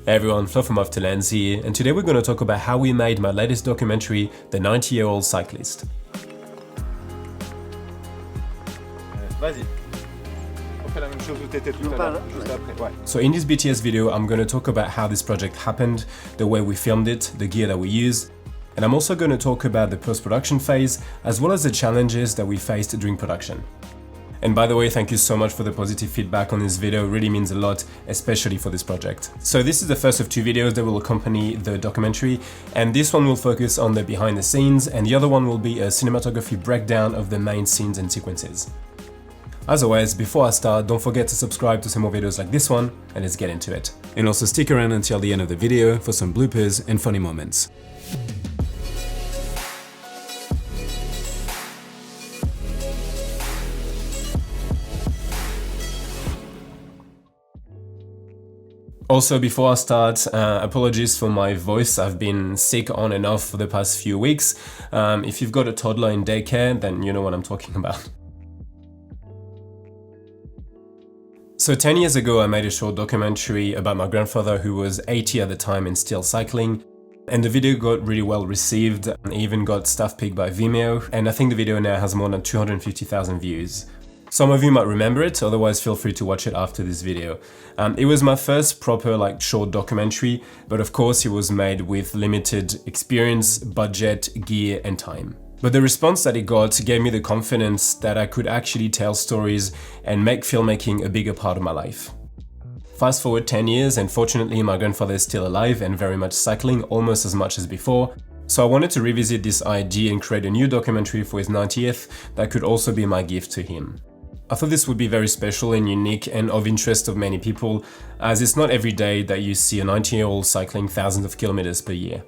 Hey everyone, Flo from Outtakes here, and today we're going to talk about how we made my latest documentary, The 90-Year-Old Cyclist. Vas-y. On fait la même chose où t'étais tout à l'heure, juste après. Ouais. So in this BTS video, I'm going to talk about how this project happened, the way we filmed it, the gear that we used, and I'm also going to talk about the post-production phase, as well as the challenges that we faced during production. And by the way, thank you so much for the positive feedback on this video, it really means a lot, especially for this project. So this is the first of two videos that will accompany the documentary, and this one will focus on the behind the scenes, and the other one will be a cinematography breakdown of the main scenes and sequences. As always, before I start, don't forget to subscribe to some more videos like this one, and let's get into it. And also stick around until the end of the video for some bloopers and funny moments. Also, before I start, apologies for my voice. I've been sick on and off for the past few weeks. If you've got a toddler in daycare, then you know what I'm talking about. So 10 years ago, I made a short documentary about my grandfather who was 80 at the time and still cycling. And the video got really well received. It even got staff picked by Vimeo. And I think the video now has more than 250,000 views. Some of you might remember it, otherwise feel free to watch it after this video. It was my first proper short documentary, but of course it was made with limited experience, budget, gear and time. But the response that it got gave me the confidence that I could actually tell stories and make filmmaking a bigger part of my life. Fast forward 10 years and fortunately my grandfather is still alive and very much cycling, almost as much as before. So I wanted to revisit this idea and create a new documentary for his 90th that could also be my gift to him. I thought this would be very special and unique and of interest of many people, as it's not every day that you see a 90-year-old cycling thousands of kilometers per year.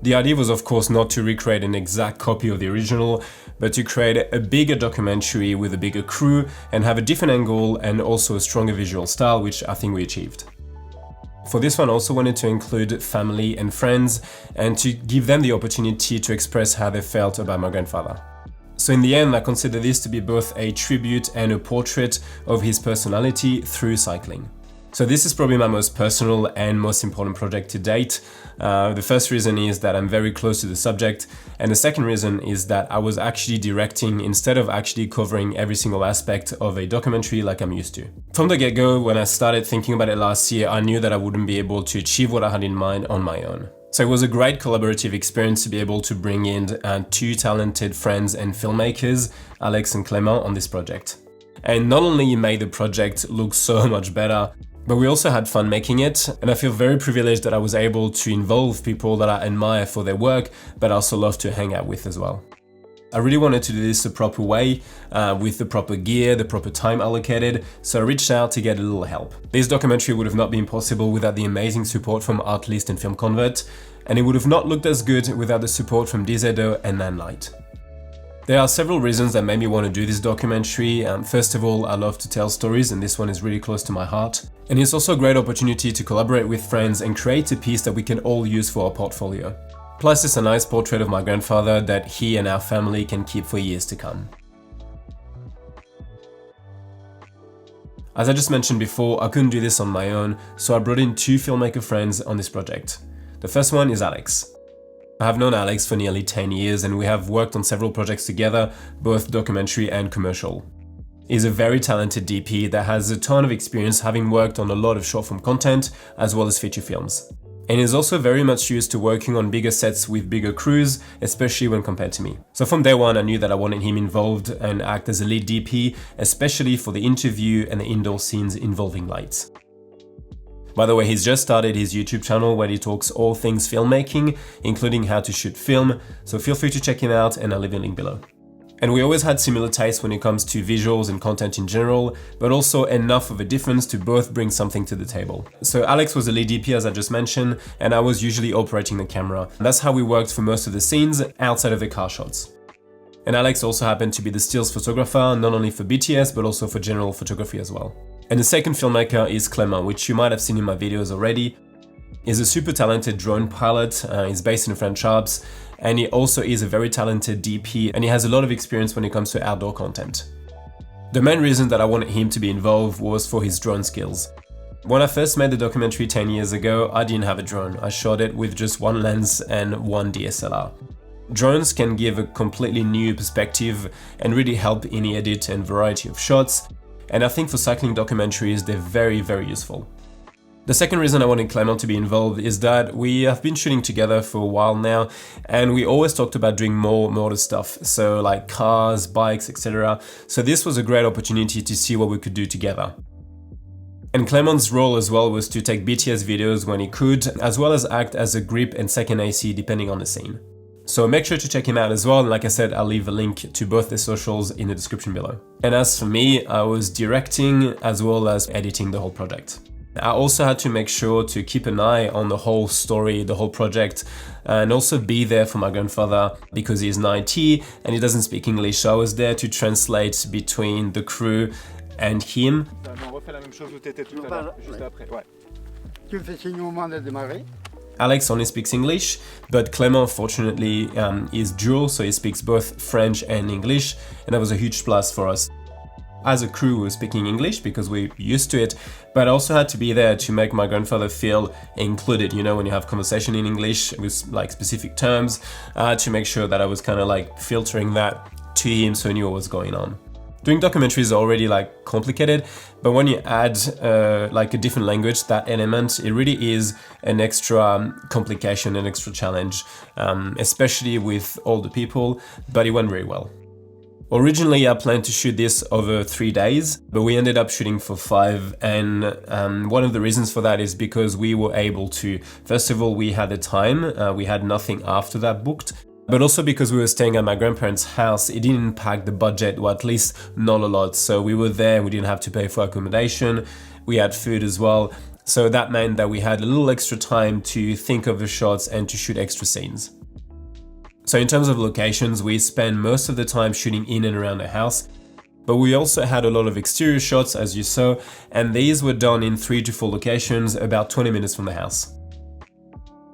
The idea was of course not to recreate an exact copy of the original, but to create a bigger documentary with a bigger crew and have a different angle and also a stronger visual style, which I think we achieved. For this one I also wanted to include family and friends and to give them the opportunity to express how they felt about my grandfather. So in the end, I consider this to be both a tribute and a portrait of his personality through cycling. So this is probably my most personal and most important project to date. The first reason is that I'm very close to the subject, and the second reason is that I was actually directing instead of actually covering every single aspect of a documentary like I'm used to. From the get-go, when I started thinking about it last year, I knew that I wouldn't be able to achieve what I had in mind on my own. So it was a great collaborative experience to be able to bring in two talented friends and filmmakers, Alex and Clement, on this project. And not only made the project look so much better, but we also had fun making it, and I feel very privileged that I was able to involve people that I admire for their work, but also love to hang out with as well. I really wanted to do this the proper way, with the proper gear, the proper time allocated, so I reached out to get a little help. This documentary would have not been possible without the amazing support from Artlist and Film Convert, and it would have not looked as good without the support from DZO and Nanlite. There are several reasons that made me want to do this documentary. First of all, I love to tell stories and this one is really close to my heart. And it's also a great opportunity to collaborate with friends and create a piece that we can all use for our portfolio. Plus it's a nice portrait of my grandfather that he and our family can keep for years to come. As I just mentioned before, I couldn't do this on my own, so I brought in two filmmaker friends on this project. The first one is Alex. I have known Alex for nearly 10 years and we have worked on several projects together, both documentary and commercial. He's a very talented DP that has a ton of experience having worked on a lot of short form content as well as feature films. And is also very much used to working on bigger sets with bigger crews, especially when compared to me. So from day one I knew that I wanted him involved and act as a lead DP, especially for the interview and the indoor scenes involving lights. By the way, he's just started his YouTube channel where he talks all things filmmaking, including how to shoot film, so feel free to check him out and I'll leave a link below. And we always had similar tastes when it comes to visuals and content in general, but also enough of a difference to both bring something to the table. So Alex was the lead DP as I just mentioned, and I was usually operating the camera. That's how we worked for most of the scenes outside of the car shots. And Alex also happened to be the stills photographer, not only for BTS, but also for general photography as well. And the second filmmaker is Clement, which you might have seen in my videos already. He's a super talented drone pilot, he's based in the French Alps, and he also is a very talented DP and he has a lot of experience when it comes to outdoor content. The main reason that I wanted him to be involved was for his drone skills. When I first made the documentary 10 years ago, I didn't have a drone. I shot it with just one lens and one DSLR. Drones can give a completely new perspective and really help in the edit and variety of shots, and I think for cycling documentaries they're very, very useful. The second reason I wanted Clement to be involved is that we have been shooting together for a while now, and we always talked about doing more motor stuff, so like cars, bikes, etc. So this was a great opportunity to see what we could do together. And Clement's role as well was to take BTS videos when he could, as well as act as a grip and second AC depending on the scene. So make sure to check him out as well, and like I said, I'll leave a link to both their socials in the description below. And as for me, I was directing as well as editing the whole project. I also had to make sure to keep an eye on the whole story, the whole project, and also be there for my grandfather because he's 90 and he doesn't speak English, so I was there to translate between the crew and him. On refait la même chose où t'étais tout à l'heure, juste après. Ouais. Tu me fais signe au moment de démarrer. Alex only speaks English, but Clement fortunately is dual, so he speaks both French and English, and that was a huge plus for us. As a crew, we were speaking English because we're used to it, but I also had to be there to make my grandfather feel included, you know, when you have conversation in English with like specific terms, to make sure that I was kind of like filtering that to him so he knew what was going on. Doing documentaries is already like complicated, but when you add like a different language, that element, it really is an extra complication, an extra challenge, especially with older people, but it went very well. Originally, I planned to shoot this over 3 days, but we ended up shooting for 5, and one of the reasons for that is because we were able to, first of all, we had the time, we had nothing after that booked, but also because we were staying at my grandparents' house, it didn't impact the budget, or at least not a lot. So we were there, we didn't have to pay for accommodation, we had food as well, so that meant that we had a little extra time to think of the shots and to shoot extra scenes. So in terms of locations, we spent most of the time shooting in and around the house, but we also had a lot of exterior shots, as you saw, and these were done in 3 to 4 locations, about 20 minutes from the house.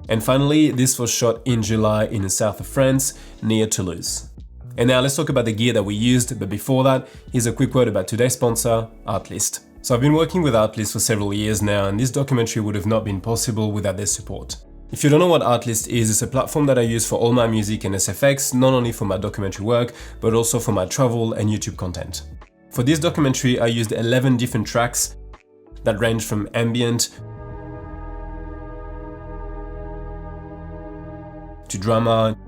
And finally, this was shot in July in the south of France, near Toulouse. And now let's talk about the gear that we used, but before that, here's a quick word about today's sponsor, Artlist. So I've been working with Artlist for several years now, and this documentary would have not been possible without their support. If you don't know what Artlist is, it's a platform that I use for all my music and SFX, not only for my documentary work, but also for my travel and YouTube content. For this documentary, I used 11 different tracks that range from ambient to drama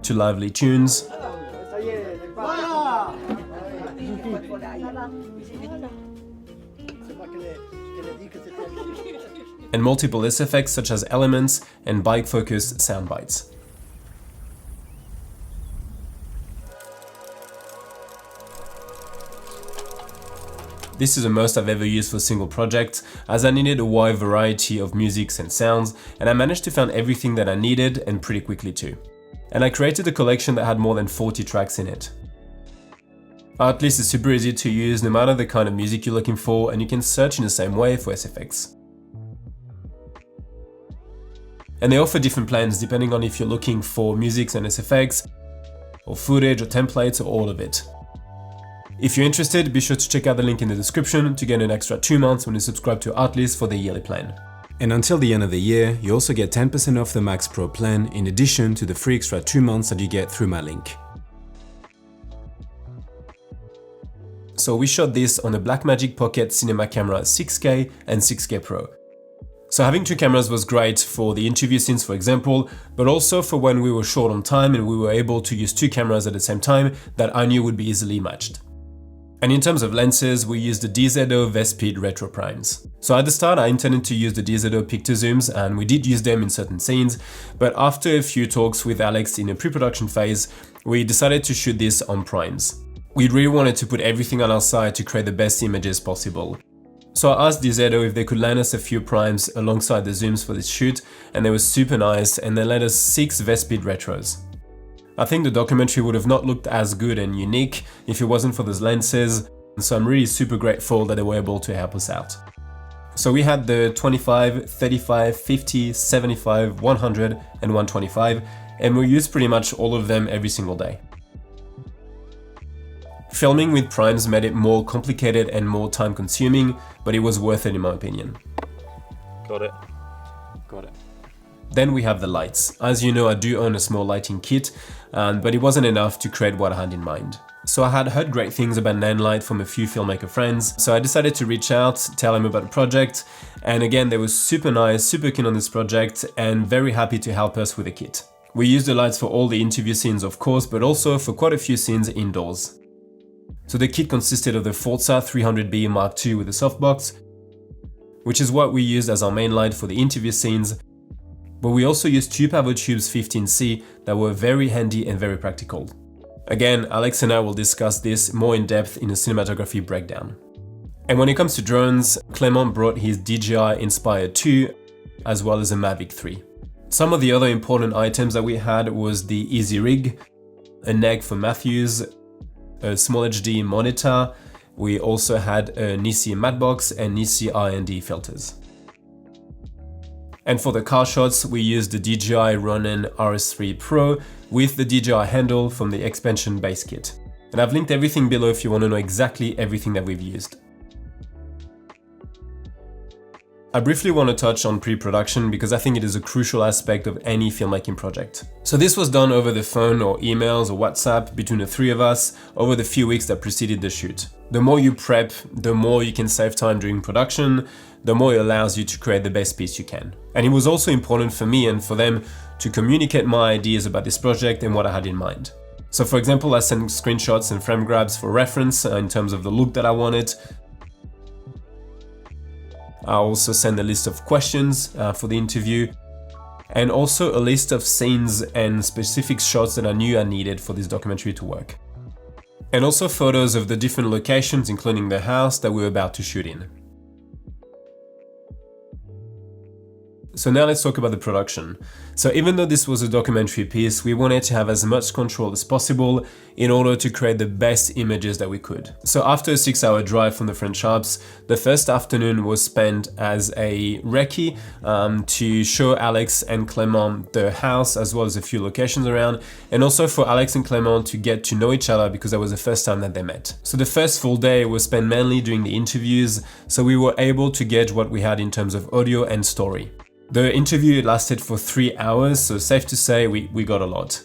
to lively tunes and multiple SFX such as elements and bike-focused sound bites. This is the most I've ever used for a single project, as I needed a wide variety of musics and sounds, and I managed to find everything that I needed, and pretty quickly too. And I created a collection that had more than 40 tracks in it. Artlist is super easy to use no matter the kind of music you're looking for, and you can search in the same way for SFX. And they offer different plans depending on if you're looking for music and SFX, or footage or templates, or all of it. If you're interested, be sure to check out the link in the description to get an extra 2 months when you subscribe to Artlist for the yearly plan. And until the end of the year, you also get 10% off the Max Pro plan in addition to the free extra 2 months that you get through my link. So we shot this on a Blackmagic Pocket Cinema Camera 6K and 6K Pro. So having 2 cameras was great for the interview scenes, for example, but also for when we were short on time and we were able to use 2 cameras at the same time that I knew would be easily matched. And in terms of lenses, we used the DZO Vespid Retro Primes. So at the start, I intended to use the DZO Picto Zooms, and we did use them in certain scenes, but after a few talks with Alex in a pre-production phase, we decided to shoot this on primes. We really wanted to put everything on our side to create the best images possible. So I asked DZO if they could lend us a few primes alongside the zooms for this shoot, and they were super nice, and they lent us 6 Vespid Retros. I think the documentary would have not looked as good and unique if it wasn't for those lenses, so I'm really super grateful that they were able to help us out. So we had the 25, 35, 50, 75, 100 and 125, and we used pretty much all of them every single day. Filming with primes made it more complicated and more time consuming, but it was worth it in my opinion. Got it. Got it. Then we have the lights. As you know, I do own a small lighting kit, but it wasn't enough to create what I had in mind. So I had heard great things about Nanlite from a few filmmaker friends, so I decided to reach out, tell them about the project, and again, they were super nice, super keen on this project, and very happy to help us with the kit. We used the lights for all the interview scenes, of course, but also for quite a few scenes indoors. So the kit consisted of the Forza 300B Mark II with a softbox, which is what we used as our main light for the interview scenes, but we also used two PavoTubes 15C that were very handy and very practical. Again, Alex and I will discuss this more in depth in a cinematography breakdown. And when it comes to drones, Clement brought his DJI Inspire 2 as well as a Mavic 3. Some of the other important items that we had was the Easy Rig, a neg for Matthews, a small HD monitor. We also had a Nisi matte and Nisi R&D filters. And for the car shots, we used the DJI Ronin RS3 Pro with the DJI handle from the expansion base kit. And I've linked everything below if you want to know exactly everything that we've used. I briefly want to touch on pre-production because I think it is a crucial aspect of any filmmaking project. So this was done over the phone or emails or WhatsApp between the three of us over the few weeks that preceded the shoot. The more you prep, the more you can save time during production, the more it allows you to create the best piece you can. And it was also important for me and for them to communicate my ideas about this project and what I had in mind. So for example, I sent screenshots and frame grabs for reference in terms of the look that I wanted. I also sent a list of questions for the interview, and also a list of scenes and specific shots that I knew I needed for this documentary to work. And also photos of the different locations, including the house that we were about to shoot in. So now let's talk about the production. So even though this was a documentary piece, we wanted to have as much control as possible in order to create the best images that we could. So after a 6-hour drive from the French Alps, the first afternoon was spent as a recce to show Alex and Clement the house as well as a few locations around, and also for Alex and Clement to get to know each other because that was the first time that they met. So the first full day was spent mainly doing the interviews, so we were able to gauge what we had in terms of audio and story. The interview lasted for 3 hours, so safe to say we got a lot.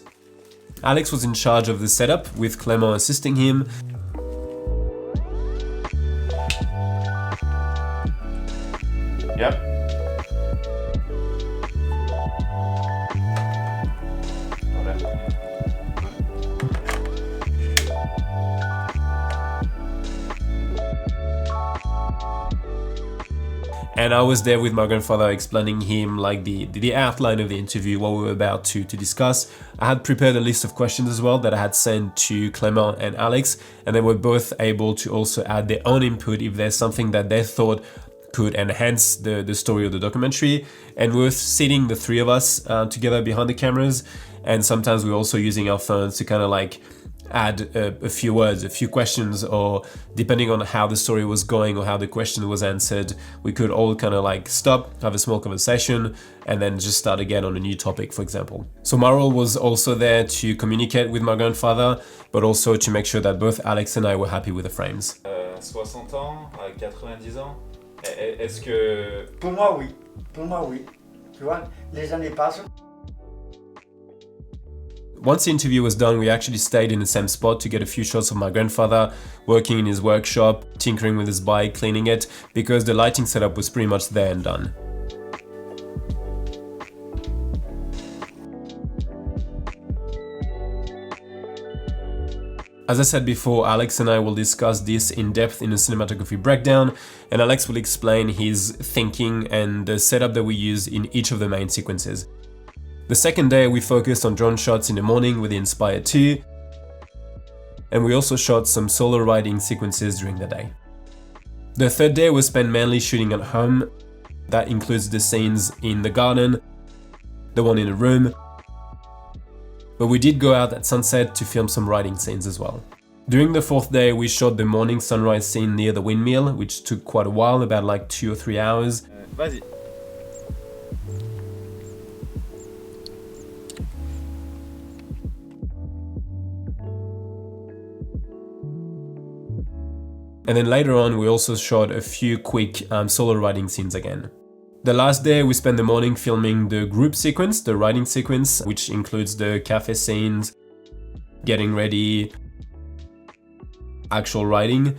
Alex was in charge of the setup, with Clement assisting him. Yep. And I was there with my grandfather explaining him like the outline of the interview, what we were about to discuss. I had prepared a list of questions as well that I had sent to Clement and Alex, and they were both able to also add their own input if there's something that they thought could enhance the story of the documentary. And we were sitting, the three of us, together behind the cameras, and sometimes we were also using our phones to kind of like add a few words, a few questions, or depending on how the story was going or how the question was answered, we could all kind of like stop, have a small conversation, and then just start again on a new topic, for example. So Marl was also there to communicate with my grandfather, but also to make sure that both Alex and I were happy with the frames. 60 ans, 90 ans, est-ce que... Pour moi, oui. Pour moi, oui. Tu vois, les années passent. Once the interview was done, we actually stayed in the same spot to get a few shots of my grandfather working in his workshop, tinkering with his bike, cleaning it, because the lighting setup was pretty much there and done. As I said before, Alex and I will discuss this in depth in a cinematography breakdown, and Alex will explain his thinking and the setup that we use in each of the main sequences. The second day we focused on drone shots in the morning with the Inspire 2, and we also shot some solo riding sequences during the day. The third day was spent mainly shooting at home. That includes the scenes in the garden, the one in the room, but we did go out at sunset to film some riding scenes as well. During the fourth day we shot the morning sunrise scene near the windmill, which took quite a while, about like 2 or 3 hours. Vas-y. And then later on, we also shot a few quick solo riding scenes again. The last day, we spent the morning filming the group sequence, the riding sequence, which includes the cafe scenes, getting ready, actual riding.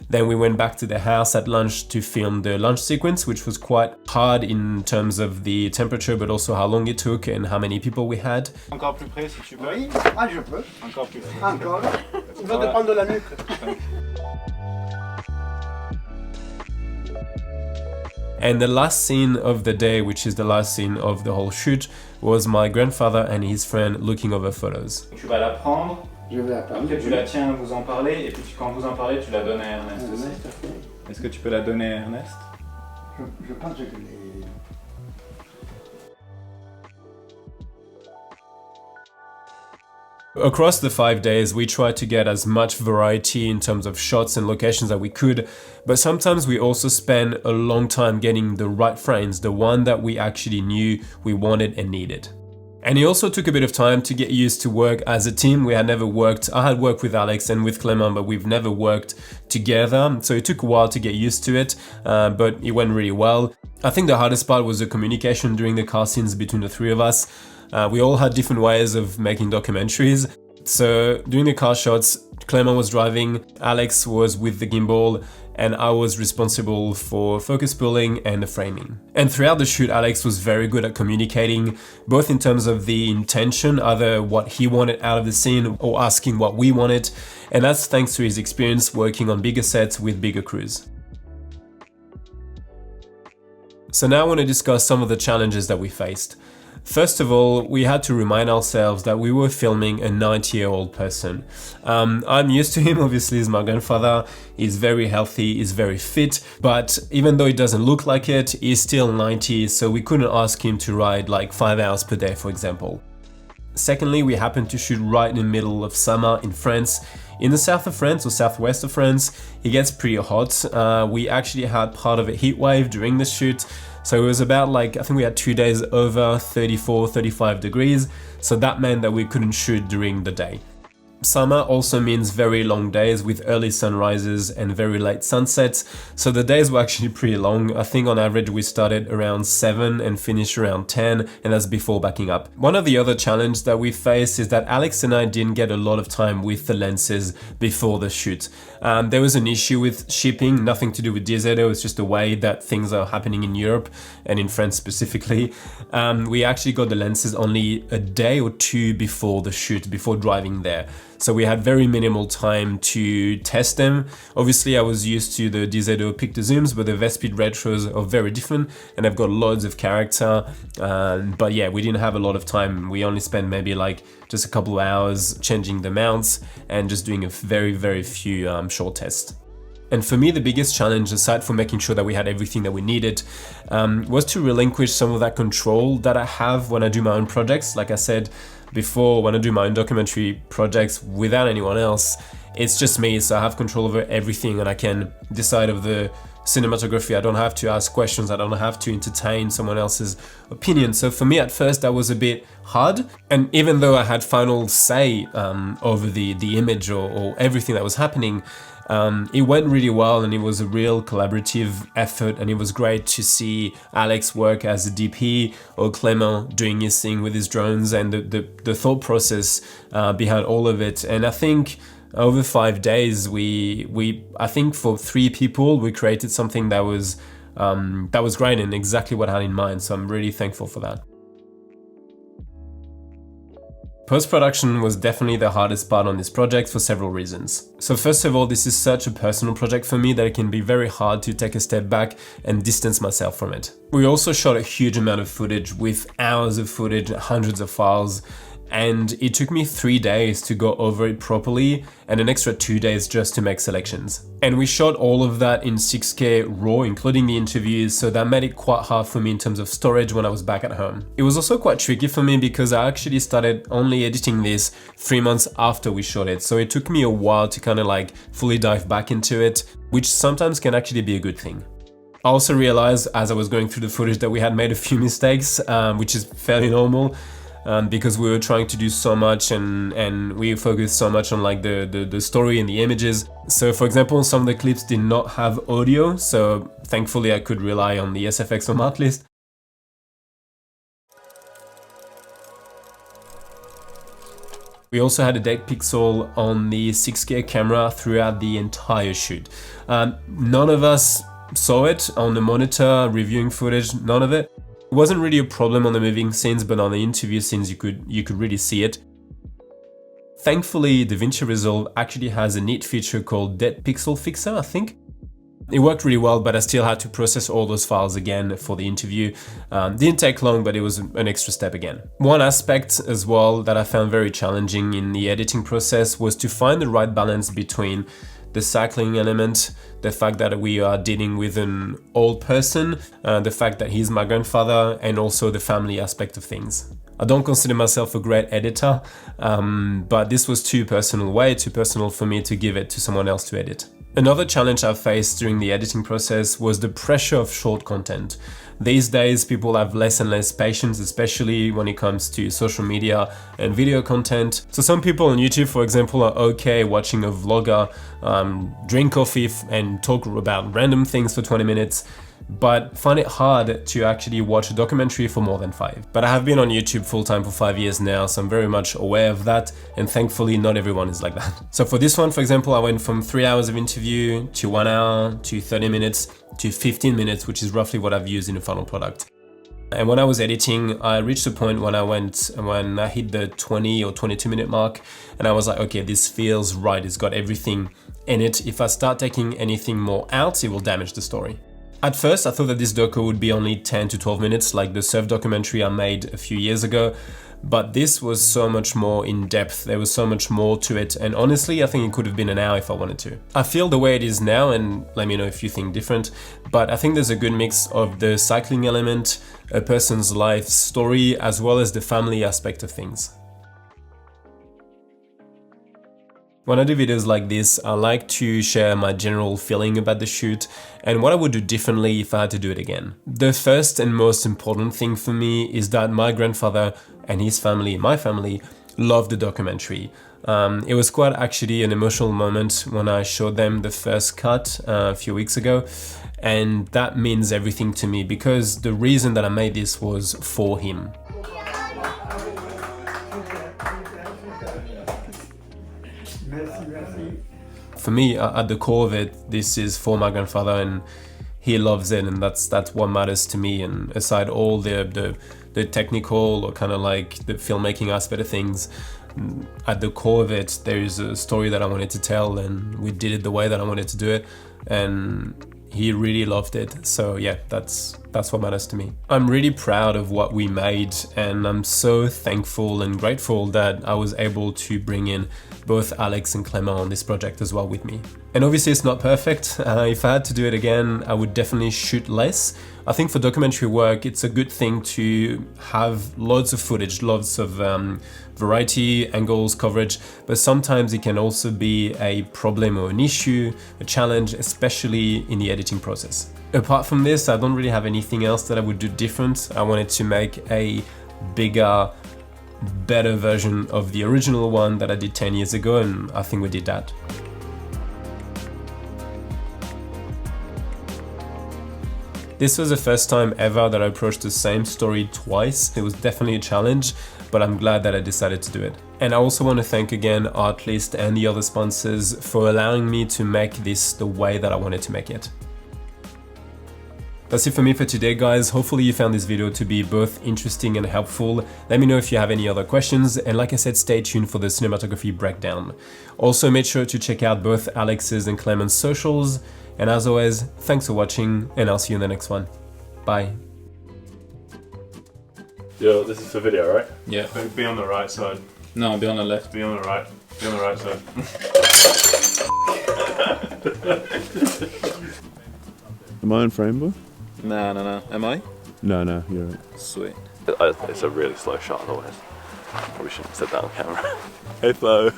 Then we went back to the house at lunch to film the lunch sequence, which was quite hard in terms of the temperature, but also how long it took and how many people we had. Encore plus près si tu veux. Oui, ah je peux. Encore plus près. Encore. Il va dépendre de la nuque. And the last scene of the day, which is the last scene of the whole shoot, was my grandfather and his friend looking over photos. Tu vas la prendre. Je vais attendre. Après tu la tiens, vous en parlez, et puis quand vous en parlez, tu la donnes à Ernest aussi. Est-ce que tu peux la donner à Ernest? Je pense que les... Across the 5 days, we tried to get as much variety in terms of shots and locations that we could, but sometimes we also spent a long time getting the right frames, the one that we actually knew we wanted and needed. And it also took a bit of time to get used to work as a team. We had never worked, I had worked with Alex and with Clement, but we've never worked together. So it took a while to get used to it, but it went really well. I think the hardest part was the communication during the car scenes between the three of us. We all had different ways of making documentaries. So during the car shots, Clement was driving, Alex was with the gimbal, and I was responsible for focus pulling and the framing. And throughout the shoot, Alex was very good at communicating, both in terms of the intention, either what he wanted out of the scene or asking what we wanted. And that's thanks to his experience working on bigger sets with bigger crews. So now I want to discuss some of the challenges that we faced. First of all, we had to remind ourselves that we were filming a 90-year-old person. I'm used to him, obviously, he's my grandfather, he's very healthy, he's very fit, but even though it doesn't look like it, he's still 90, so we couldn't ask him to ride like 5 hours per day, for example. Secondly, we happened to shoot right in the middle of summer in France. In the south of France or southwest of France, it gets pretty hot. We actually had part of a heat wave during the shoot. So it was about like, I think we had 2 days over 34, 35 degrees. So that meant that we couldn't shoot during the day. Summer also means very long days with early sunrises and very late sunsets. So the days were actually pretty long. I think on average we started around 7 and finished around 10, and that's before backing up. One of the other challenges that we faced is that Alex and I didn't get a lot of time with the lenses before the shoot. There was an issue with shipping, nothing to do with DZO, it's just the way that things are happening in Europe and in France specifically. We actually got the lenses only a day or two before the shoot, before driving there. So we had very minimal time to test them. Obviously I was used to the DZO pick to zooms, but the Vespid retros are very different and I've got loads of character. But yeah, we didn't have a lot of time. We only spent maybe like just a couple of hours changing the mounts and just doing a very few short tests. And for me, the biggest challenge, aside from making sure that we had everything that we needed, was to relinquish some of that control that I have when I do my own projects. Like I said before, when I do my own documentary projects without anyone else, it's just me, so I have control over everything and I can decide of the cinematography. I don't have to ask questions, I don't have to entertain someone else's opinion. So for me at first that was a bit hard, and even though I had final say over the image or everything that was happening, it went really well and it was a real collaborative effort, and it was great to see Alex work as a DP or Clement doing his thing with his drones and the thought process behind all of it. And I think over 5 days, I think for 3 people, we created something that was great and exactly what I had in mind. So I'm really thankful for that. Post-production was definitely the hardest part on this project for several reasons. So first of all, this is such a personal project for me that it can be very hard to take a step back and distance myself from it. We also shot a huge amount of footage with hours of footage, hundreds of files, and it took me 3 days to go over it properly and an extra 2 days just to make selections. And we shot all of that in 6K RAW, including the interviews, so that made it quite hard for me in terms of storage when I was back at home. It was also quite tricky for me because I actually started only editing this 3 months after we shot it, so it took me a while to kind of like fully dive back into it, which sometimes can actually be a good thing. I also realized as I was going through the footage that we had made a few mistakes, which is fairly normal. because we were trying to do so much and we focused so much on like the story and the images. So for example, some of the clips did not have audio, so thankfully I could rely on the SFX from Artlist. We also had a depth pixel on the 6K camera throughout the entire shoot. None of us saw it on the monitor, reviewing footage, none of it. It wasn't really a problem on the moving scenes, but on the interview scenes you could really see it. Thankfully, DaVinci Resolve actually has a neat feature called Depth Pixel Fixer, I think. It worked really well, but I still had to process all those files again for the interview. Didn't take long, but it was an extra step again. One aspect as well that I found very challenging in the editing process was to find the right balance between the cycling element, the fact that we are dealing with an old person, the fact that he's my grandfather, and also the family aspect of things. I don't consider myself a great editor, but this was too personal, way too personal for me to give it to someone else to edit. Another challenge I faced during the editing process was the pressure of short content. These days, people have less and less patience, especially when it comes to social media and video content. So some people on YouTube, for example, are okay watching a vlogger drink coffee and talk about random things for 20 minutes, but find it hard to actually watch a documentary for more than 5. But I have been on YouTube full-time for 5 years now, so I'm very much aware of that, and thankfully not everyone is like that. So for this one, for example, I went from 3 hours of interview to 1 hour to 30 minutes to 15 minutes, which is roughly what I've used in the final product. And when I was editing, I reached a point when I hit the 20 or 22 minute mark, and I was like, okay, this feels right, it's got everything in it. If I start taking anything more out, it will damage the story. At first, I thought that this doco would be only 10 to 12 minutes, like the surf documentary I made a few years ago, but this was so much more in depth, there was so much more to it, and honestly, I think it could have been an hour if I wanted to. I feel the way it is now, and let me know if you think different, but I think there's a good mix of the cycling element, a person's life story, as well as the family aspect of things. When I do videos like this, I like to share my general feeling about the shoot and what I would do differently if I had to do it again. The first and most important thing for me is that my grandfather and his family, my family, loved the documentary. It was quite actually an emotional moment when I showed them the first cut a few weeks ago, and that means everything to me because the reason that I made this was for him. For me, at the core of it, this is for my grandfather and he loves it, and that's what matters to me. And aside all the technical or kind of like the filmmaking aspect of things, at the core of it, there is a story that I wanted to tell, and we did it the way that I wanted to do it, and he really loved it. So yeah, that's what matters to me. I'm really proud of what we made, and I'm so thankful and grateful that I was able to bring in both Alex and Clement on this project as well with me. And obviously it's not perfect. If I had to do it again, I would definitely shoot less. I think for documentary work, it's a good thing to have loads of footage, lots of variety, angles, coverage, but sometimes it can also be a problem or an issue, a challenge, especially in the editing process. Apart from this, I don't really have anything else that I would do different. I wanted to make a bigger, better version of the original one that I did 10 years ago, and I think we did that. This was the first time ever that I approached the same story twice. It was definitely a challenge, but I'm glad that I decided to do it. And I also want to thank again Artlist and the other sponsors for allowing me to make this the way that I wanted to make it. That's it for me for today, guys. Hopefully you found this video to be both interesting and helpful. Let me know if you have any other questions, and like I said, stay tuned for the cinematography breakdown. Also, make sure to check out both Alex's and Clement's socials, and as always, thanks for watching, and I'll see you in the next one. Bye. Yo, this is for video, right? Yeah. Be on the right side. No, be on the left. Be on the right. Be on the right side. Am I in frame, boy? No. Am I? No, you're right. Sweet. It's a really slow shot otherwise. Probably shouldn't have said that on camera. Hey Flo.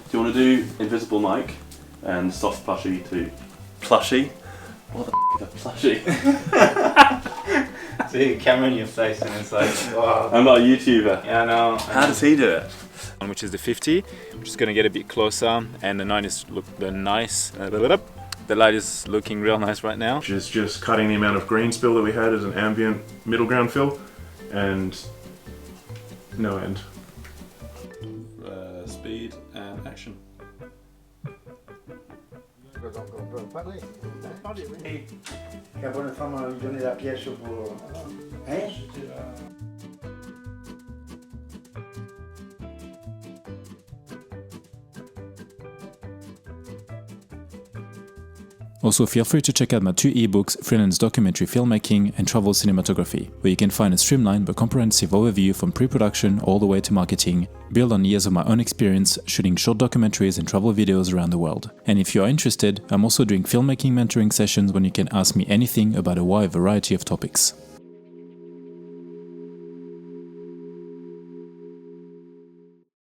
Do you want to do invisible Mike and soft plushie to plushie What the f*** is that plushie? See a camera in your face and it's like, wow. I'm not a YouTuber. Yeah, I know. How does he do it? Which is the 50. I'm just gonna get a bit closer, and the light is looking real nice right now. Which is just cutting the amount of green spill that we had as an ambient middle ground fill, and no end. Speed and action. La bonne femme m'a donné la pièce pour... Hein? Also, feel free to check out my 2 ebooks, Freelance Documentary Filmmaking and Travel Cinematography, where you can find a streamlined but comprehensive overview from pre-production all the way to marketing, built on years of my own experience shooting short documentaries and travel videos around the world. And if you are interested, I'm also doing filmmaking mentoring sessions when you can ask me anything about a wide variety of topics.